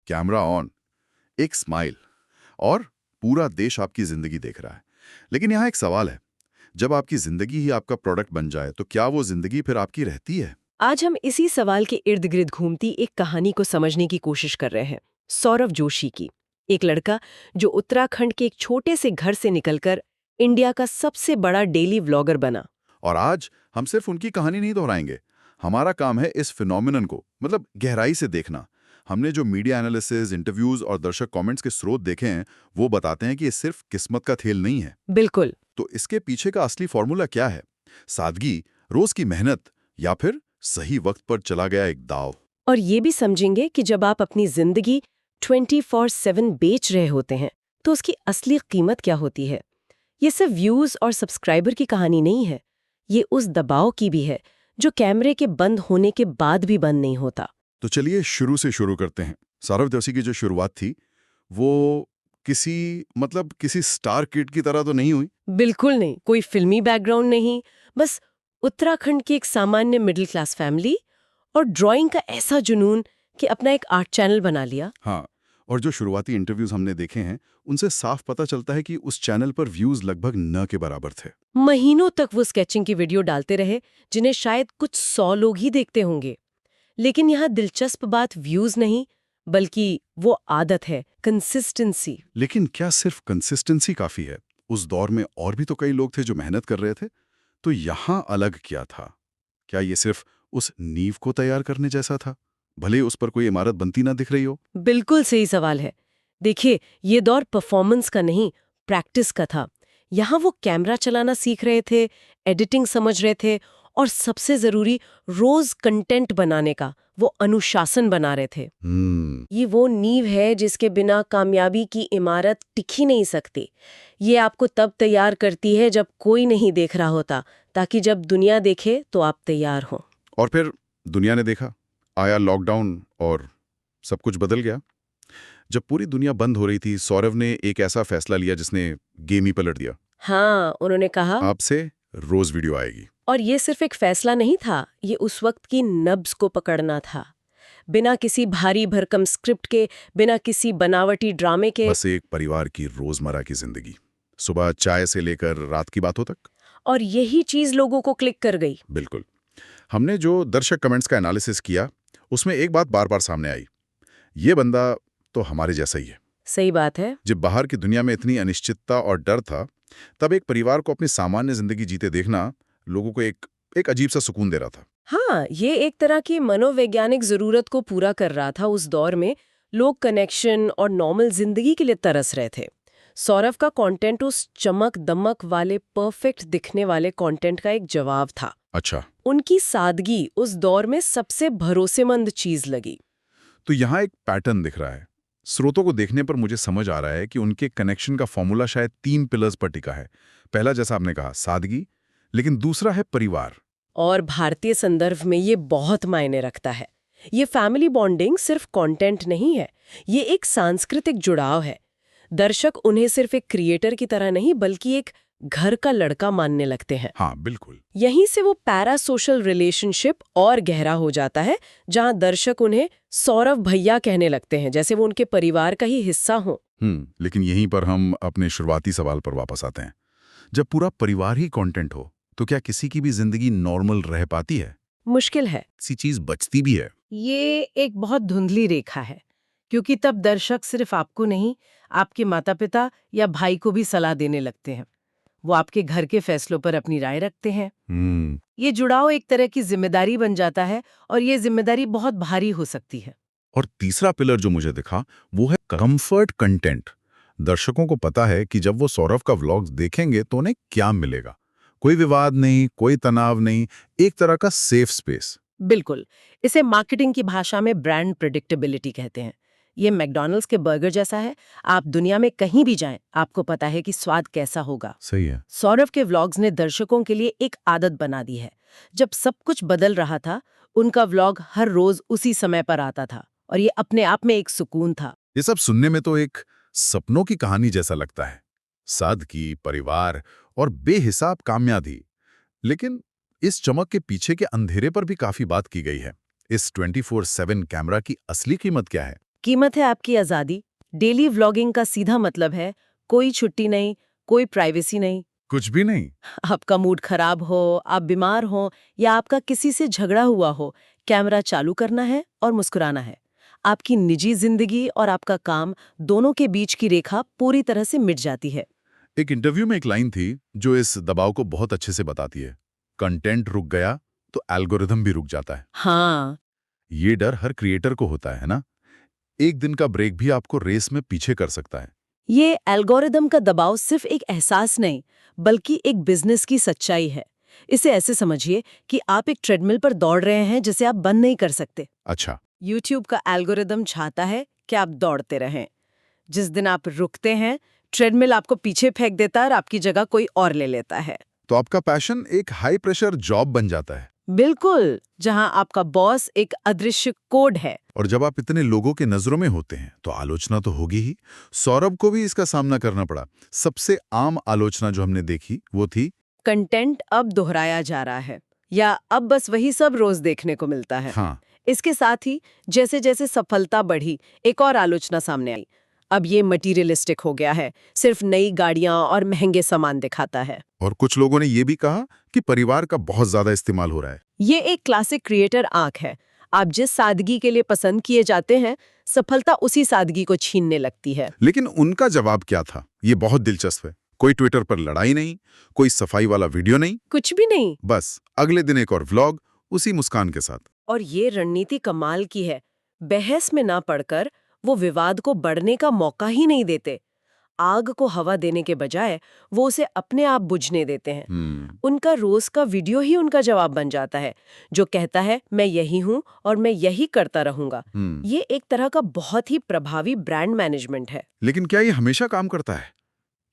Camera on, एक smile और पूरा देश आपकी जिंदगी देख रहा है। लेकिन यहाँ एक सवाल है, जब आपकी जिंदगी ही आपका प्रोडक्ट बन जाए तो क्या वो जिंदगी फिर आपकी रहती है? आज हम इसी सवाल के इर्द गिर्द घूमती एक कहानी को समझने की कोशिश कर रहे हैं। सौरव जोशी की। एक लड़का जो उत्तराखंड के एक छोटे से घर से निकलकर इंडिया का सबसे बड़ा डेली व्लॉगर बना। और आज हम सिर्फ उनकी कहानी नहीं दोहराएंगे। हमारा काम है इस फिनोमिनन को मतलब गहराई से देखना। हमने जो मीडिया एनालिसिस, इंटरव्यूज और दर्शक कमेंट्स के स्रोत देखे हैं, वो बताते हैं कि ये सिर्फ किस्मत का खेल नहीं है। बिल्कुल। तो इसके पीछे का असली फॉर्मूला क्या है? सादगी, रोज की मेहनत, या फिर सही वक्त पर चला गया एक दाव? और ये भी समझेंगे कि जब आप अपनी जिंदगी 24/7 बेच रहे होते हैं तो उसकी असली कीमत क्या होती है। ये सिर्फ व्यूज और सब्सक्राइबर की कहानी नहीं है, ये उस दबाव की भी है जो कैमरे के बंद होने के बाद भी बंद नहीं होता। तो चलिए शुरू से शुरू करते हैं। सौरव जोशी की जो शुरुआत थी, वो किसी स्टार किड की तरह तो नहीं हुई। बिल्कुल नहीं, कोई फिल्मी बैकग्राउंड नहीं, बस उत्तराखंड की एक सामान्य मिडिल क्लास फैमिली और ड्राइंग का ऐसा जुनून कि अपना एक आर्ट चैनल बना लिया। हाँ, और जो शुरुआती इंटरव्यूज हमने देखे हैं, उनसे साफ पता चलता है कि उस चैनल पर व्यूज लगभग न के बराबर थे। महीनों तक वो स्केचिंग की वीडियो डालते रहे जिन्हें शायद कुछ 100 लोग ही देखते होंगे। लेकिन यहाँ दिलचस्प बात व्यूज नहीं, बल्कि वो आदत है, कंसिस्टेंसी। लेकिन क्या सिर्फ कंसिस्टेंसी काफी है? उस दौर में और भी तो कई लोग थे जो मेहनत कर रहे थे। तो यहाँ अलग क्या था? क्या ये सिर्फ उस नींव को तैयार करने जैसा था, भले उस पर कोई इमारत बनती ना दिख रही हो? बिल्कुल सही सवाल है। देखिए, ये दौर परफॉर्मेंस का नहीं, प्रैक्टिस का था। यहाँ वो कैमरा चलाना सीख रहे थे, एडिटिंग समझ रहे थे और सबसे जरूरी रोज कंटेंट बनाने का वो अनुशासन बना रहे थे। ये वो नींव है जिसके बिना कामयाबी की इमारत टिक ही नहीं सकती। ये आपको तब तैयार करती है जब कोई नहीं देख रहा होता, ताकि जब दुनिया देखे तो आप तैयार हो। और फिर दुनिया ने देखा, आया लॉकडाउन और सब कुछ बदल गया। जब पूरी दुनिया बंद हो रही थी, सौरव ने एक ऐसा फैसला लिया जिसने गेम ही पलट दिया। हाँ, उन्होंने कहा आपसे रोज वीडियो आएगी। और ये सिर्फ एक फैसला नहीं था, ये उस वक्त की नब्ज को पकड़ना था। बिना किसी भारी भरकम स्क्रिप्ट के, बिना किसी बनावटी ड्रामे के, बस एक परिवार की रोजमर्रा की जिंदगी, सुबह चाय से लेकर रात की बातों तक। और यही चीज लोगों को क्लिक कर गई। बिल्कुल। हमने जो दर्शक कमेंट्स का एनालिसिस किया, उसमें एक बात बार बार सामने आई, ये बंदा तो हमारे जैसा ही है। सही बात है। जब बाहर की दुनिया में इतनी अनिश्चितता और डर था, तब एक परिवार को अपनी सामान्य जिंदगी जीते देखना लोगों को एक अजीब सा सुकून दे रहा था। हाँ, ये एक तरह की मनोवैज्ञानिक जरूरत को पूरा कर रहा था। उस दौर में लोग कनेक्शन और नॉर्मल जिंदगी के लिए तरस रहे थे। सौरव का कंटेंट उस चमक दमक वाले परफेक्ट दिखने वाले कंटेंट का एक जवाब था। अच्छा, उनकी सादगी उस दौर में सबसे भरोसेमंद चीज लगी। तो यहाँ एक पैटर्न दिख रहा है। स्रोतों को देखने पर मुझे समझ आ रहा है कि उनके कनेक्शन का फॉर्मूला शायद 3 पिलर्स पर टिका है। पहला, जैसा आपने कहा, सादगी, लेकिन दूसरा है परिवार। और भारतीय संदर्भ में ये बहुत मायने रखता है। ये फैमिली बॉन्डिंग सिर्फ कंटेंट नहीं है, ये एक सांस्कृतिक जुड़ाव है। दर्शक उन्हें सिर्फ एक क्रिएटर की तरह नहीं, बल्कि एक घर का लड़का मानने लगते हैं। हाँ, बिल्कुल। यहीं से वो पैरा सोशल रिलेशनशिप और गहरा हो जाता है, जहां दर्शक उन्हें सौरव भैया कहने लगते हैं, जैसे वो उनके परिवार का ही हिस्सा हो। लेकिन यहीं पर हम अपने शुरुआती सवाल पर वापस आते हैं। जब पूरा परिवार ही कंटेंट हो, तो क्या किसी की भी जिंदगी नॉर्मल रह पाती है? मुश्किल है। किसी चीज बचती भी है? ये एक बहुत धुंधली रेखा है, क्योंकि तब दर्शक सिर्फ आपको नहीं, आपके माता पिता या भाई को भी सलाह देने लगते हैं। वो आपके घर के फैसलों पर अपनी राय रखते हैं। ये जुड़ाव एक तरह की जिम्मेदारी बन जाता है, और ये जिम्मेदारी बहुत भारी हो सकती है। और तीसरा पिलर जो मुझे दिखा, वो है कंफर्ट कंटेंट। दर्शकों को पता है कि जब वो सौरव का व्लॉग्स देखेंगे तो उन्हें क्या मिलेगा। कोई विवाद नहीं, कोई तनाव नहीं, एक तरह का सेफ स्पेस। बिल्कुल। इसे मार्केटिंग की भाषा में ब्रांड प्रेडिक्टेबिलिटी कहते हैं। ये मैकडॉनल्ड्स के बर्गर जैसा है। आप दुनिया में कहीं भी जाएं, आपको पता है कि स्वाद कैसा होगा। सही है। सौरव के व्लॉग्स ने दर्शकों के लिए एक आदत बना दी है। जब सब कुछ बदल रहा था, उनका व्लॉग हर रोज उसी समय पर आता था, और ये अपने आप में एक सुकून था। ये सब सुनने में तो एक सपनों की कहानी जैसा लगता है। सादगी, परिवार और बेहिसाब कामयाबी। लेकिन इस चमक के पीछे के अंधेरे पर भी काफी बात की गई है। इस 24/7 कैमरा की असली कीमत क्या है? कीमत है आपकी आज़ादी। डेली व्लॉगिंग का सीधा मतलब है कोई छुट्टी नहीं, कोई प्राइवेसी नहीं। कुछ भी नहीं। आपका मूड खराब हो, आप बीमार हो या आपका किसी से झगड़ा हुआ हो, कैमरा चालू करना है और मुस्कुराना है। आपकी निजी जिंदगी और आपका काम दोनों के बीच की रेखा पूरी तरह से मिट जाती है। एक इंटरव्यू में एक लाइन थी जो इस दबाव को बहुत अच्छे से बताती है। कंटेंट रुक गया तो एल्गोरिदम भी रुक जाता है। हाँ, ये डर हर क्रिएटर को होता है ना? एक दिन का ब्रेक भी आपको रेस में पीछे कर सकता है। ये एल्गोरिदम का दबाव सिर्फ एक एहसास नहीं, बल्कि एक बिजनेस की सच्चाई है। इसे ऐसे समझिए कि आप एक ट्रेडमिल पर दौड़ रहे हैं जिसे आप बंद नहीं कर सकते। अच्छा। यूट्यूब का एल्गोरिदम चाहता है कि आप दौड़ते रहें। जिस दिन आप रुकते हैं, ट्रेडमिल आपको पीछे फेंक देता है और आपकी जगह कोई और ले लेता है। तो आपका पैशन एक हाई प्रेशर जॉब बन जाता है। बिल्कुल, जहां आपका बॉस एक अदृश्य कोड है। और जब आप इतने लोगों के नजरों में होते हैं तो आलोचना तो होगी ही। सौरभ को भी इसका सामना करना पड़ा। सबसे आम आलोचना जो हमने देखी वो थी, कंटेंट अब दोहराया जा रहा है या अब बस वही सब रोज देखने को मिलता है। हाँ, इसके साथ ही जैसे जैसे सफलता बढ़ी, एक और आलोचना सामने आई। अब ये मटीरियलिस्टिक हो गया है, सिर्फ नई गाड़ियां और महंगे सामान दिखाता है। और कुछ लोगों ने ये भी कहा कि परिवार का बहुत ज्यादा इस्तेमाल हो रहा है। ये एक क्लासिक क्रिएटर आंक है। आप जिस सादगी के लिए पसंद किए जाते हैं, सफलता उसी सादगी को छीनने लगती है। लेकिन उनका जवाब क्या था? ये बहुत दिलचस्प है। कोई ट्विटर पर लड़ाई नहीं, कोई सफाई वाला वीडियो नहीं, कुछ भी नहीं। बस अगले दिन एक और व्लॉग उसी मुस्कान के साथ। और ये रणनीति कमाल की है। बहस में ना पड़कर वो विवाद को बढ़ने का मौका ही नहीं देते। आग को हवा देने के बजाय वो उसे अपने आप बुझने देते हैं। उनका रोज का वीडियो ही उनका जवाब बन जाता है, जो कहता है मैं यही हूं और मैं यही करता रहूंगा। ये एक तरह का बहुत ही प्रभावी ब्रांड मैनेजमेंट है। लेकिन क्या ये हमेशा काम करता है?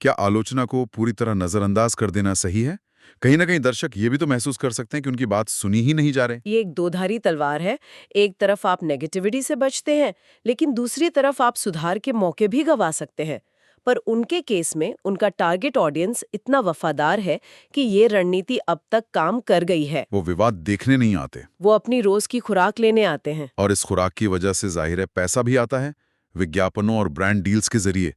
क्या आलोचना को पूरी तरह नजरअंदाज कर देना सही है? कहीं ना कहीं दर्शक ये भी तो महसूस कर सकते हैं कि उनकी बात सुनी ही नहीं जा रही। ये एक दोधारी तलवार है। एक तरफ आप नेगेटिविटी से बचते हैं, लेकिन दूसरी तरफ आप सुधार के मौके भी गंवा सकते हैं। पर उनके केस में उनका टारगेट ऑडियंस इतना वफादार है कि ये रणनीति अब तक काम कर गई है। वो विवाद देखने नहीं आते, वो अपनी रोज की खुराक लेने आते हैं। और इस खुराक की वजह से जाहिर है पैसा भी आता है, विज्ञापनों और ब्रांड डील्स के जरिए।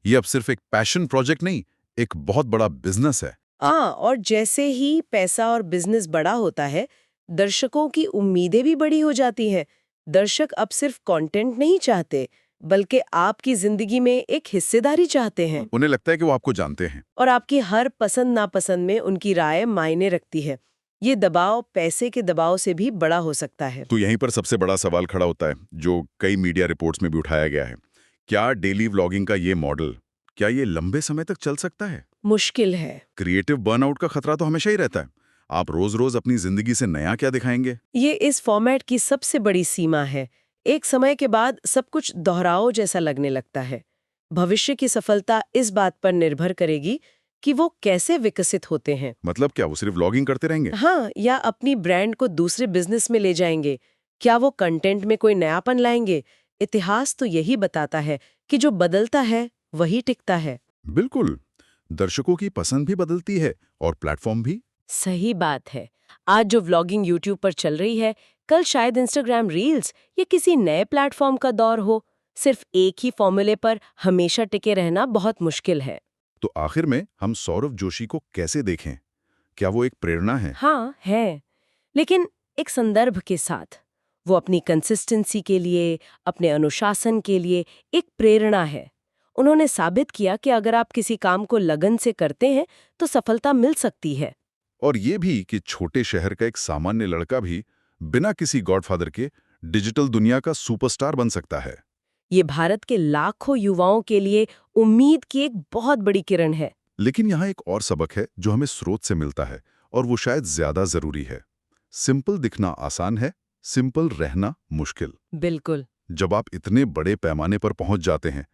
ये अब सिर्फ एक पैशन प्रोजेक्ट नहीं, एक बहुत बड़ा बिजनेस है। और जैसे ही पैसा और बिजनेस बड़ा होता है, दर्शकों की उम्मीदें भी बड़ी हो जाती हैं। दर्शक अब सिर्फ कंटेंट नहीं चाहते, बल्कि आपकी जिंदगी में एक हिस्सेदारी चाहते हैं। उन्हें लगता है कि वो आपको जानते हैं। और आपकी हर पसंद नापसंद में उनकी राय मायने रखती है। ये दबाव पैसे के दबाव से भी बड़ा हो सकता है। तो यहीं पर सबसे बड़ा सवाल खड़ा होता है, जो कई मीडिया रिपोर्ट्स में भी उठाया गया है। क्या डेली व्लॉगिंग का ये मॉडल, क्या ये लंबे समय तक चल सकता है? मुश्किल है। क्रिएटिव बर्नआउट का खतरा तो हमेशा ही रहता है। आप रोज रोज अपनी जिंदगी से नया क्या दिखाएंगे? ये इस फॉर्मेट की सबसे बड़ी सीमा है। एक समय के बाद सब कुछ दोहराव जैसा लगने लगता है। भविष्य की सफलता इस बात पर निर्भर करेगी कि वो कैसे विकसित होते हैं। मतलब क्या वो सिर्फ व्लॉगिंग करते रहेंगे? हाँ, या अपनी ब्रांड को दूसरे बिजनेस में ले जाएंगे। क्या वो कंटेंट में कोई नयापन लाएंगे? इतिहास तो यही बताता है कि जो बदलता है वही टिकता है। बिल्कुल। दर्शकों की पसंद भी बदलती है और प्लेटफॉर्म भी। सही बात है। आज जो व्लॉगिंग यूट्यूब पर चल रही है, कल शायद इंस्टाग्राम रील्स या किसी नए प्लेटफॉर्म का दौर हो। सिर्फ एक ही फॉर्मूले पर हमेशा टिके रहना बहुत मुश्किल है। तो आखिर में हम सौरभ जोशी को कैसे देखें? क्या वो एक प्रेरणा है? हाँ, है। लेकिन एक संदर्भ के साथ। वो अपनी कंसिस्टेंसी के लिए, अपने अनुशासन के लिए एक प्रेरणा है। उन्होंने साबित किया कि अगर आप किसी काम को लगन से करते हैं तो सफलता मिल सकती है। और ये भी कि छोटे शहर का एक सामान्य लड़का भी बिना किसी गॉडफादर के डिजिटल दुनिया का सुपरस्टार बन सकता है। ये भारत के लाखों युवाओं के लिए उम्मीद की एक बहुत बड़ी किरण है। लेकिन यहाँ एक और सबक है जो हमें स्रोत से मिलता है, और वो शायद ज्यादा जरूरी है। सिंपल दिखना आसान है, सिंपल रहना मुश्किल। बिल्कुल। जब आप इतने बड़े पैमाने पर पहुंच जाते हैं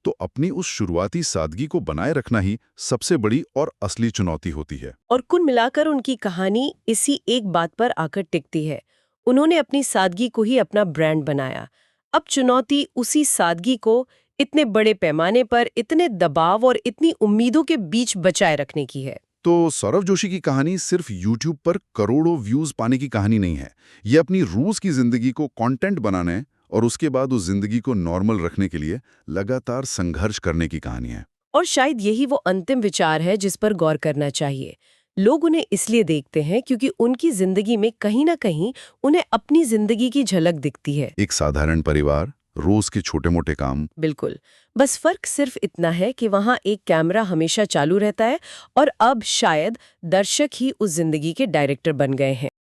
तो अपनी उस शुरुआती सादगी को बनाए रखना ही सबसे बड़ी और असली चुनौती होती है। और कुल मिलाकर उनकी कहानी इसी एक बात पर आकर टिकती है। उन्होंने अपनी सादगी को ही अपना ब्रांड बनाया। अब चुनौती उसी सादगी को इतने बड़े पैमाने पर, इतने दबाव और इतनी उम्मीदों के बीच बचाए रखने की है। तो सौरभ जोशी की कहानी सिर्फ YouTube पर करोड़ों व्यूज पाने की कहानी नहीं है। ये अपनी रोज की जिंदगी को कंटेंट बनाने और उसके बाद उस जिंदगी को नॉर्मल रखने के लिए लगातार संघर्ष करने की कहानी है। और शायद यही वो अंतिम विचार है जिस पर गौर करना चाहिए। लोग उन्हें इसलिए देखते हैं क्योंकि उनकी जिंदगी में कहीं ना कहीं उन्हें अपनी जिंदगी की झलक दिखती है। एक साधारण परिवार, रोज के छोटे मोटे काम। बिल्कुल। बस फर्क सिर्फ इतना है कि वहाँ एक कैमरा हमेशा चालू रहता है और अब शायद दर्शक ही उस जिंदगी के डायरेक्टर बन गए हैं।